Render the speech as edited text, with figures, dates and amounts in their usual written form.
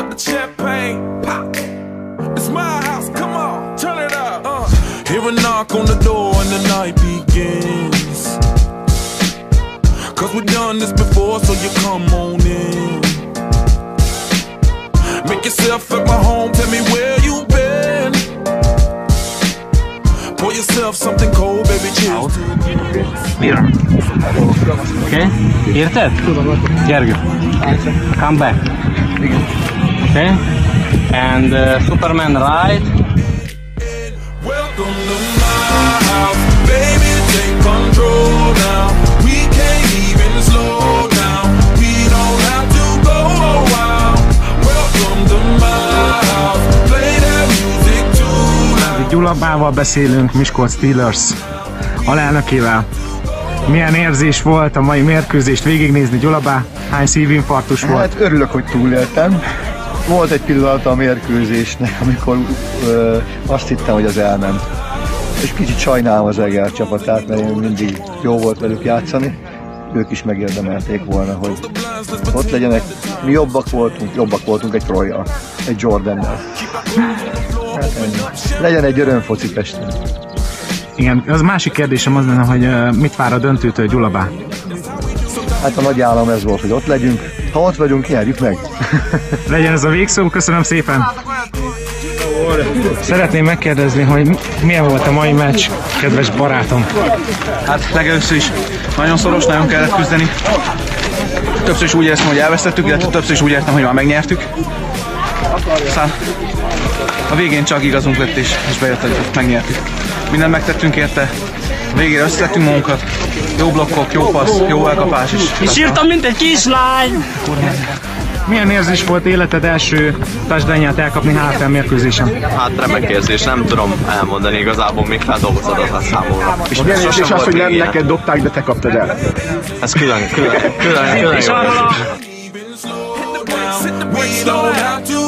up the champagne, pop. It's my house, come on, turn it up. Hear a knock on the door and the night begins. 'Cause we've done this before, so you come on in. Make yourself at my home, tell me where you've been. Pour yourself something cold, baby, cheers. Mira. Okay? Érted? Gergő. Come back. Okay? And Superman right. Welcome to my house, baby, take control now. We can't even slow down. We don't have to go a while. Welcome to my house, play that music too loud. Gyulabával beszélünk, Miskolc Steelers alelnökével. Milyen érzés volt a mai mérkőzést végignézni, Gyulabá? Hány szívinfarktus volt? Hát örülök, hogy túléltem. Volt egy pillanat a mérkőzésnek, amikor azt hittem, hogy az elment. És kicsit sajnálom az Eger csapatát, mert én mindig jó volt velük játszani. Ők is megérdemelték volna, hogy ott legyenek. Mi jobbak voltunk egy Troyjal, egy Jordannel. Hát legyen egy örömfoci Pesten. Igen, az másik kérdésem az lenne, hogy mit vár a döntőtől Gyulabá? Hát a nagy állam ez volt, hogy ott legyünk. Ha ott vagyunk, nyerjük meg. Legyen ez a végszó, köszönöm szépen! Szeretném megkérdezni, hogy milyen volt a mai meccs, kedves barátom? Hát legelőször is nagyon szoros, nagyon kellett küzdeni. Többször is úgy éreztem, hogy elvesztettük, illetve többször is úgy értem, hogy már megnyertük. Aztán a végén csak igazunk lett és bejött, hogy megnyertük. Mindent megtettünk érte, a végére összetettünk magunkat. Jó blokkok, jó passz, jó elkapás is. És sírtam, mint egy kislány! Milyen érzés volt életed első touchdownját elkapni HFL mérkőzésen? Hát remek érzés, nem tudom elmondani, igazából még feldolgozhatatlan számomra. És milyen érzés az, hogy nem neked dobták, de te kaptad el? Ez külön jó.